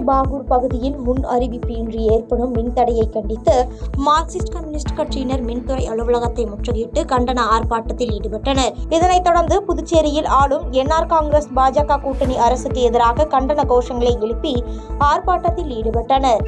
பாகூர் பகுதியில் முன் அறிவிப்பின்றி ஏற்படும் மின்தடையை கண்டித்து மார்க்சிஸ்ட் கம்யூனிஸ்ட் கட்சியினர் மின்துறை அலுவலகத்தை முற்றுகையிட்டு கண்டன ஆர்ப்பாட்டத்தில் ஈடுபட்டனர். இதனைத் தொடர்ந்து புதுச்சேரியில் ஆளும் என்ஆர் காங்கிரஸ் பாஜக கூட்டணி அரசுக்கு எதிராக கண்டன கோஷங்களை எழுப்பி ஆர்ப்பாட்டத்தில் ஈடுபட்டனர்.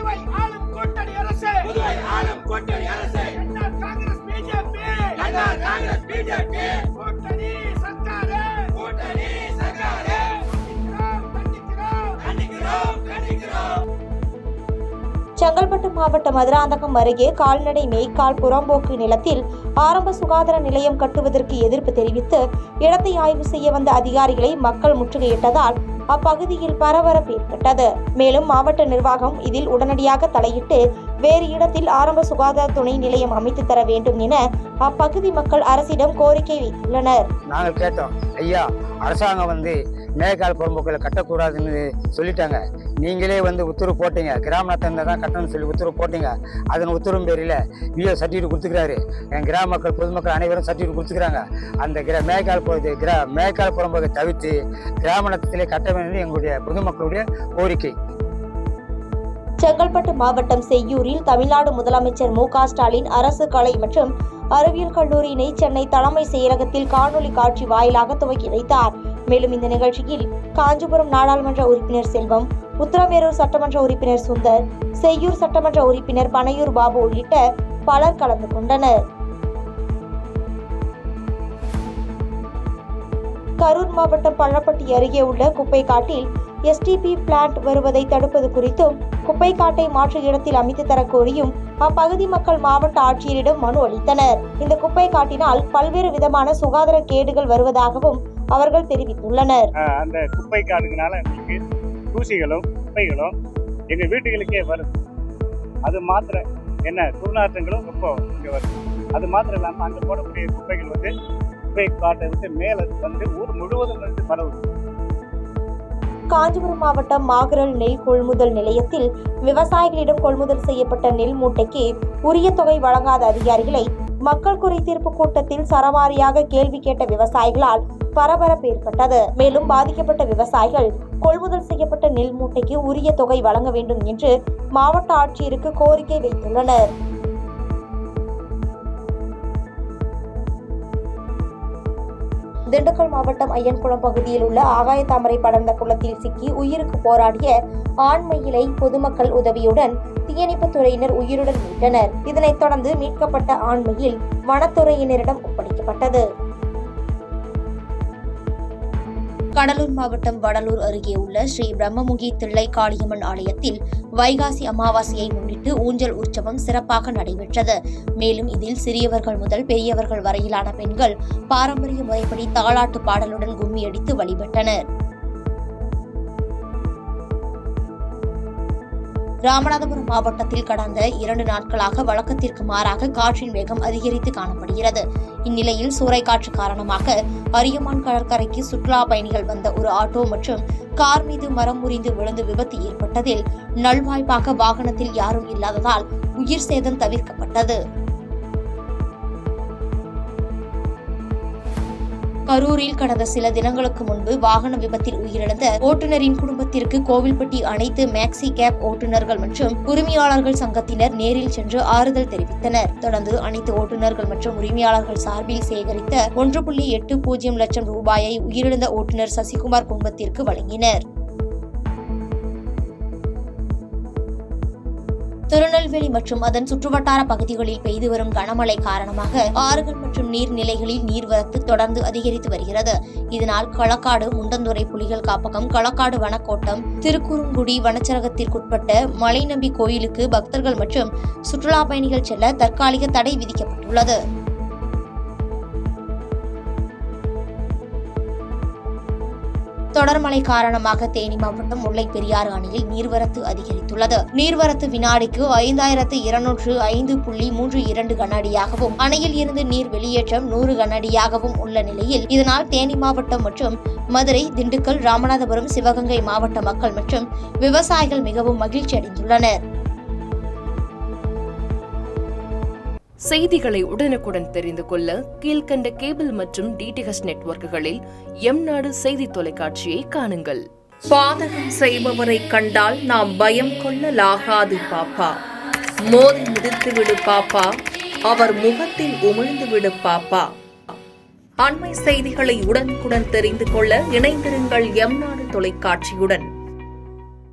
செங்கல்பட்டு மாவட்டம் மதுராந்தகம் அருகே கால்நடை மேய்க்கால் புறம்போக்கு நிலத்தில் ஆரம்ப சுகாதார நிலையம் கட்டுவதற்கு எதிர்ப்பு தெரிவித்து இடத்தை ஆய்வு செய்ய வந்த அதிகாரிகளை மக்கள் முற்றுகையிட்டதால் அப்பகுதியில் பரபரப்பு ஏற்பட்டது. மேலும் மாவட்ட நிர்வாகம் இதில் உடனடியாக தலையிட்டு வேறு இடத்தில் ஆரம்ப சுகாதார துணை நிலையம் அமைத்து தர வேண்டும் என அப்பகுதி மக்கள் அரசிடம் கோரிக்கை வைத்துள்ளனர். நாங்கள் கேட்டோம், ஐயா அரசாங்கம் மேய்க்கால் புறம்போக்கில் கட்டக்கூடாதுன்னு சொல்லிட்டாங்க. நீங்களே உத்தரவு போட்டீங்க, கிராம நலத்தில் தான் கட்டணும்னு சொல்லி உத்தரவு போட்டீங்க. அதன் உத்தரவு பேரில் விஓ சர்டிஃபிகேட் கொடுத்துக்கிறாரு. என் கிராம மக்கள் பொதுமக்கள் அனைவரும் சர்டிஃபிகேட் கொடுத்துக்கிறாங்க. அந்த மேய்க்கால் புறம்போக்கை தவிர்த்து கிராம நலத்திலே கட்ட வேண்டும் எங்களுடைய பொதுமக்களுடைய கோரிக்கை. செங்கல்பட்டு மாவட்டம் செய்யூரில் தமிழ்நாடு முதலமைச்சர் மு.க. ஸ்டாலின் அரசு கலை மற்றும் அறிவியல் கல்லூரியினை சென்னை தலைமை செயலகத்தில் காணொலி காட்சி வாயிலாக துவக்கி வைத்தார். மேலும் இந்த நிகழ்ச்சியில் காஞ்சிபுரம் நாடாளுமன்ற உறுப்பினர் செல்வம், உத்தரமேரூர் சட்டமன்ற உறுப்பினர் சுந்தர், செய்யூர் சட்டமன்ற உறுப்பினர் பனையூர் பாபு உள்ளிட்ட பலர் கலந்து கொண்டனர். கரூர் மாவட்டம் பள்ளப்பட்டி அருகே உள்ள குப்பை காட்டில் எஸ்டிபி பிளான்ட் வருவதை தடுப்பது குறித்தும் குப்பை காட்டை மாற்று இடத்தில் அமைத்து தர கோரியும் அப்பகுதி மக்கள் மாவட்ட ஆட்சியரிடம் மனு அளித்தனர். இந்த குப்பை காட்டினால் பல்வேறு விதமான சுகாதார கேடுகள் வருவதாகவும் அவர்கள் தெரிவித்துள்ளனர். அந்த குப்பை காடுனால தூசிகளும் குப்பைகளும் எங்க வீட்டுகளுக்கே வருது. அது மாத்திர என்ன துர்நாற்றங்களும் ரொம்ப இங்க வருது. அது மாத்திரம் இல்லாம அங்க போடக்கூடிய குப்பைகள் குப்பை காட்டை விட்டு மேல ஊர் முழுவதும் பரவுது. காஞ்சிபுரம் மாவட்டம் மாகரல் நெல் கொள்முதல் நிலையத்தில் விவசாயிகளிடம் கொள்முதல் செய்யப்பட்ட நெல் மூட்டைக்கு உரிய தொகை வழங்காத அதிகாரிகளை மக்கள் குறை தீர்ப்பு கூட்டத்தில் சரமாரியாக கேள்வி கேட்ட விவசாயிகளால் பரபரப்பு ஏற்பட்டது. மேலும் பாதிக்கப்பட்ட விவசாயிகள் கொள்முதல் செய்யப்பட்ட நெல் மூட்டைக்கு உரிய தொகை வழங்க வேண்டும் என்று மாவட்ட ஆட்சியருக்கு கோரிக்கை வைத்துள்ளனர். திண்டுக்கல் மாவட்டம் ஐயன்குளம் பகுதியில் உள்ள ஆகாய தாமரை படர்ந்த குளத்தில் சிக்கி உயிருக்கு போராடிய ஆண் மயிலை பொதுமக்கள் உதவியுடன் தீயணைப்புத் துறையினர் உயிருடன் மீட்டனர். இதனைத் தொடர்ந்து மீட்கப்பட்ட ஆண் மயில் வனத்துறையினரிடம் ஒப்படைக்கப்பட்டது. கடலூர் மாவட்டம் வடலூர் அருகே உள்ள ஸ்ரீ பிரம்மமுகி தில்லை காளியம்மன் ஆலயத்தில் வைகாசி அமாவாசையை முன்னிட்டு ஊஞ்சல் உற்சவம் சிறப்பாக நடைபெற்றது. மேலும் இதில் சிறியவர்கள் முதல் பெரியவர்கள் வரையிலான பெண்கள் பாரம்பரிய முறைப்படி தாலாட்டு பாடலுடன் கும்மியடித்து வழிபட்டனர். ராமநாதபுரம் மாவட்டத்தில் கடந்த 2 நாட்களாக வழக்கத்திற்கு மாறாக காற்றின் வேகம் அதிகரித்து காணப்படுகிறது. இந்நிலையில் சூறைக்காற்று காரணமாக அரியமான் கடற்கரைக்கு சுற்றுலா பயணிகள் வந்த ஒரு ஆட்டோ மற்றும் கார் மீது மரம் முறிந்து விழுந்து விபத்து ஏற்பட்டதில் நல்வாய்ப்பாக வாகனத்தில் யாரும் இல்லாததால் உயிர் சேதம் தவிர்க்கப்பட்டது. கரூரில் கடந்த சில தினங்களுக்கு முன்பு வாகன விபத்தில் உயிரிழந்த ஓட்டுநரின் குடும்பத்திற்கு கோவில்பட்டி அனைத்து மேக்சி கேப் ஓட்டுநர்கள் மற்றும் உரிமையாளர்கள் சங்கத்தினர் நேரில் சென்று ஆறுதல் தெரிவித்தனர். தொடர்ந்து அனைத்து ஓட்டுநர்கள் மற்றும் உரிமையாளர்கள் சார்பில் சேகரித்த 1.80 லட்சம் ரூபாயை உயிரிழந்த ஓட்டுநர் சசிகுமார் குடும்பத்திற்கு வழங்கினர். திருநெல்வேலி மற்றும் அதன் சுற்றுவட்டார பகுதிகளில் பெய்து வரும் கனமழை காரணமாக ஆறுகள் மற்றும் நீர்நிலைகளில் நீர்வரத்து தொடர்ந்து அதிகரித்து வருகிறது. இதனால் களக்காடு முண்டந்துறை புலிகள் காப்பகம், களக்காடு வனக்கோட்டம், திருக்குறுங்குடி வனச்சரகத்திற்குட்பட்ட மலைநம்பி கோயிலுக்கு பக்தர்கள் மற்றும் சுற்றுலா பயணிகள் செல்ல தற்காலிக தடை விதிக்கப்பட்டுள்ளது. தொடர் மழை காரணமாக தேனி மாவட்டம் முல்லை பெரியாறு அணையில் நீர்வரத்து அதிகரித்துள்ளது. நீர்வரத்து வினாடிக்கு 5205.32 கன அடியாகவும் அணையில் இருந்து நீர் வெளியேற்றம் 100 கன அடியாகவும் உள்ள நிலையில் இதனால் தேனி மாவட்டம் மற்றும் மதுரை, திண்டுக்கல், ராமநாதபுரம், சிவகங்கை மாவட்ட மக்கள் மற்றும் விவசாயிகள் மிகவும் மகிழ்ச்சி அடைந்துள்ளனர். செய்திகளை உடனுக்குடன் தெரிந்து கொள்ள கீழ்க்கண்ட கேபிள் மற்றும் டிடிஎச் நெட்வொர்க்குகளில் எம் நாடு செய்தி தொலைக்காட்சியை காணுங்கள். பாதகம் செய்பவரை கண்டால் நாம் பயம் கொள்ளலாகாது பாப்பா. மோதி மிதித்து விடு பாப்பா, அவர் முகத்தில் உமிழ்ந்து விடு பாப்பா. அண்மை செய்திகளை உடனுக்குடன் தெரிந்து கொள்ள இணைந்திருங்கள் எம் நாடு தொலைக்காட்சியுடன்.